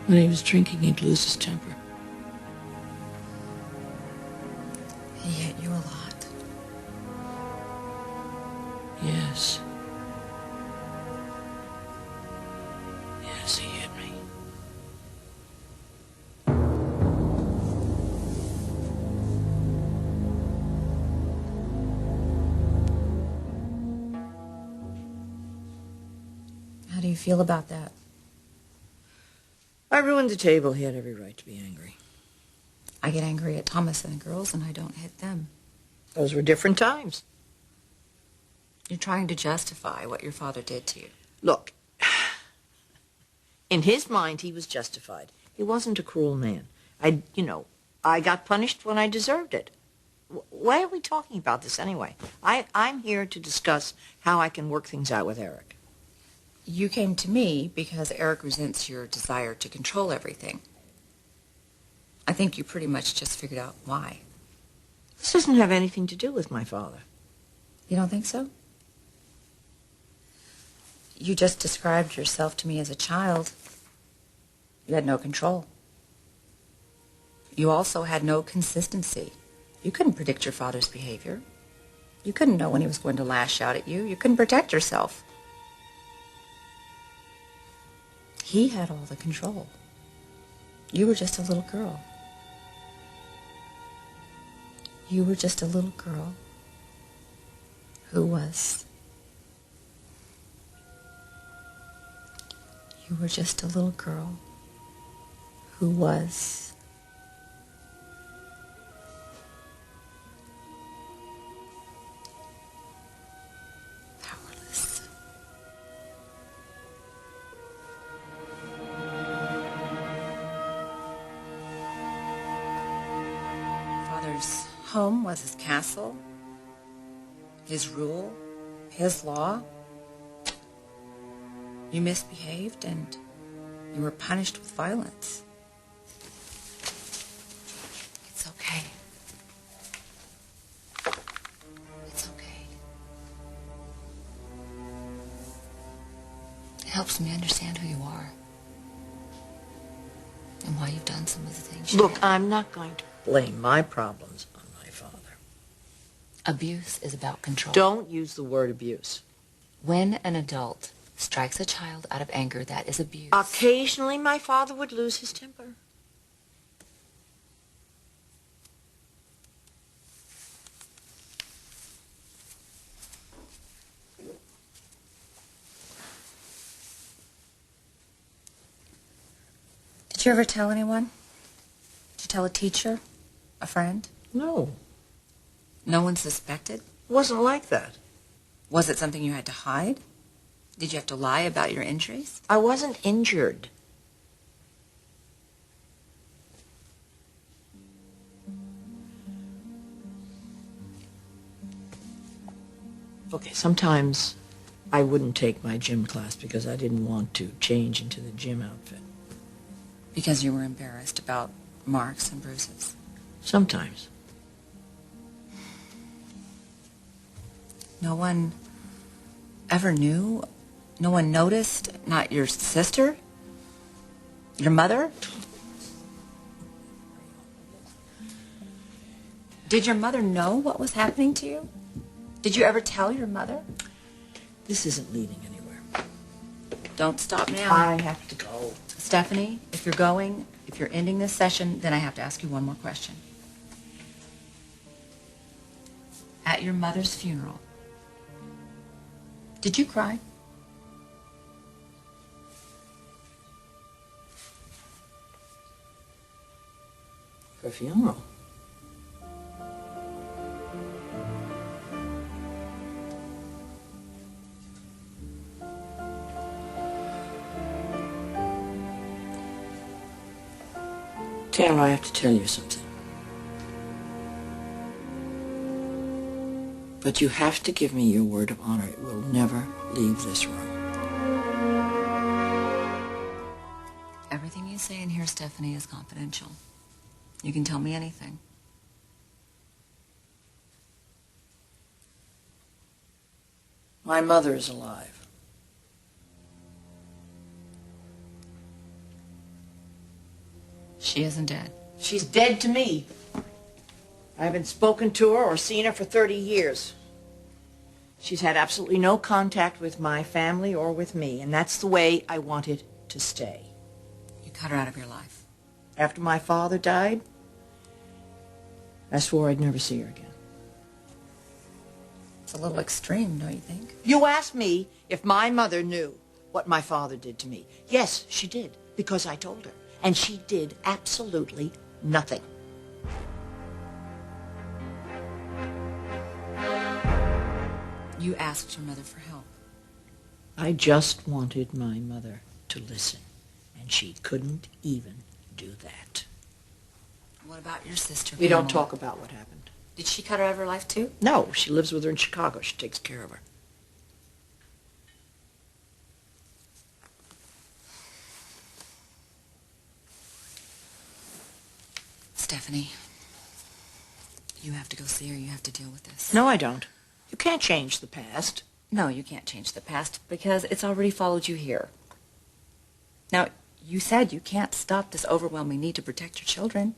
When he was drinking, he'd lose his temper. He hit you a lot. Yes. Yes, he hit me. How do you feel about that? I ruined the table. He had every right to be angry. I get angry at Thomas and the girls, and I don't hit them. Those were different times. You're trying to justify what your father did to you. Look, in his mind, he was justified. He wasn't a cruel man. I got punished when I deserved it. Why are we talking about this anyway? I'm here to discuss how I can work things out with Eric. You came to me because Eric resents your desire to control everything. I think you pretty much just figured out why. This doesn't have anything to do with my father. You don't think so? You just described yourself to me as a child. You had no control. You also had no consistency. You couldn't predict your father's behavior. You couldn't know when he was going to lash out at you. You couldn't protect yourself. He had all the control. You were just a little girl. You were just a little girl who was... You were just a little girl who was... powerless. Father's home was his castle, his rule, his law. You misbehaved and you were punished with violence. It's okay. It's okay. It helps me understand who you are and why you've done some of the things you did. Look, I'm not going to blame my problems on my father. Abuse is about control. Don't use the word abuse. When an adult strikes a child out of anger, that is abuse. Occasionally, my father would lose his temper. Did you ever tell anyone? Did you tell a teacher? A friend? No. No one suspected? It wasn't like that. Was it something you had to hide? Did you have to lie about your injuries? I wasn't injured. Okay, sometimes I wouldn't take my gym class because I didn't want to change into the gym outfit. Because you were embarrassed about marks and bruises? Sometimes. No one ever knew? No one noticed? Not your sister? Your mother? Did your mother know what was happening to you? Did you ever tell your mother? This isn't leading anywhere. Don't stop now. I have to go. Stephanie, if you're ending this session, then I have to ask you one more question. At your mother's funeral, did you cry? For a funeral. Tara, I have to tell you something. But you have to give me your word of honor. It will never leave this room. Everything you say in here, Stephanie, is confidential. You can tell me anything. My mother is alive. She isn't dead. She's dead to me. I haven't spoken to her or seen her for 30 years. She's had absolutely no contact with my family or with me, and that's the way I want it to stay. You cut her out of your life. After my father died, I swore I'd never see her again. It's a little extreme, don't you think? You asked me if my mother knew what my father did to me. Yes, she did, because I told her. And she did absolutely nothing. You asked your mother for help. I just wanted my mother to listen, and she couldn't even do that. What about your sister? We don't Pamela? talk about what happened. Did she cut her out of her life too? No, she lives with her in Chicago. She takes care of her. Stephanie, you have to go see her. You have to deal with this. No, I don't. You can't change the past. No, you can't change the past because it's already followed you here. Now, you said you can't stop this overwhelming need to protect your children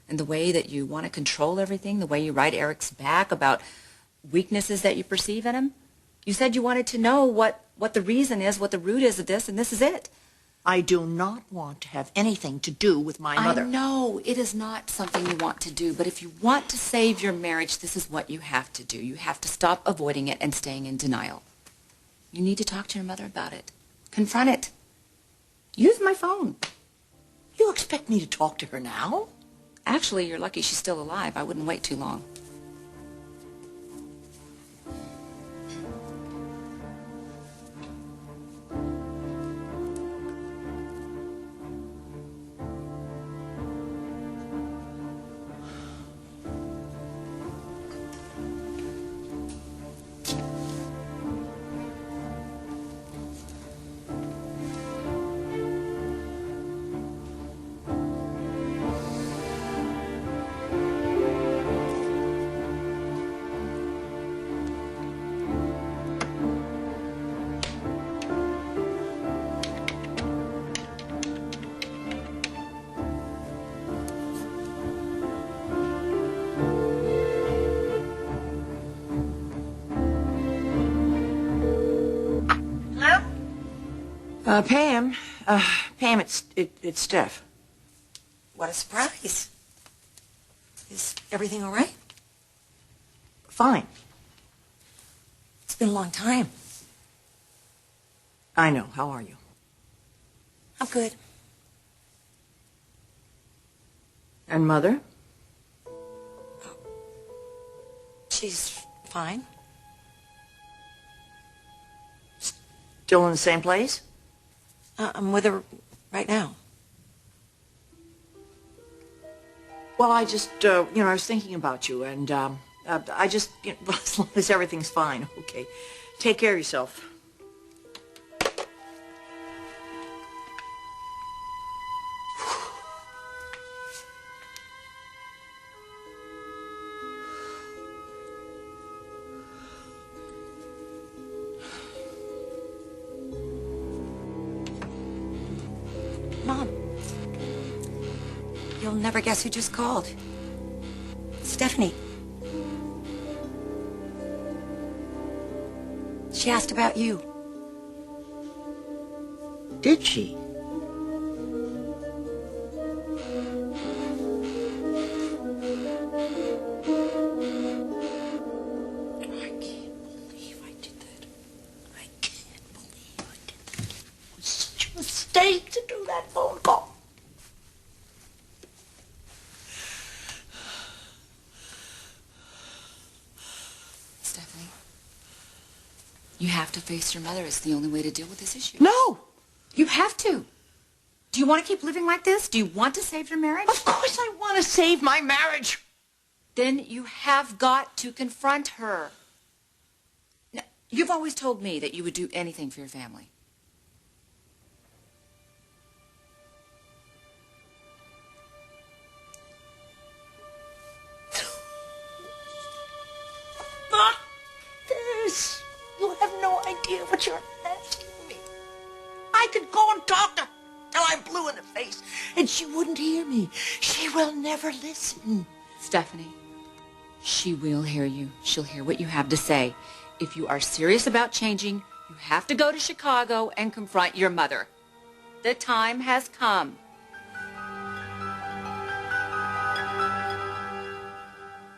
and the way that you want to control everything, the way you write Eric's back about weaknesses that you perceive in him. You said you wanted to know what the reason is, what the root is of this, and this is it. I do not want to have anything to do with my mother. I know it is not something you want to do, but if you want to save your marriage, this is what you have to do. You have to stop avoiding it and staying in denial. You need to talk to your mother about it. Confront it. Use my phone. You expect me to talk to her now? Actually, you're lucky she's still alive. I wouldn't wait too long. Pam. Pam, it's Steph. What a surprise. Is everything all right? Fine. It's been a long time. I know. How are you? I'm good. And Mother? She's fine. Still in the same place? I'm with her right now. Well, I just, I was thinking about you, and I just, well, as long as everything's fine, okay. Take care of yourself. Mom, you'll never guess who just called. Stephanie. She asked about you. Did she? I can't believe I did that. I can't believe I did that. It was such a mistake to do that phone call. Stephanie, you have to face your mother. It's the only way to deal with this issue. No! You have to. Do you want to keep living like this? Do you want to save your marriage? Of course I want to save my marriage. Then you have got to confront her. Now, you've always told me that you would do anything for your family. Not this. You have no idea what you're asking me. I could go and talk to her till I'm blue in the face, and she wouldn't hear me. She will never listen. Stephanie, she will hear you. She'll hear what you have to say. If you are serious about changing, you have to go to Chicago and confront your mother. The time has come.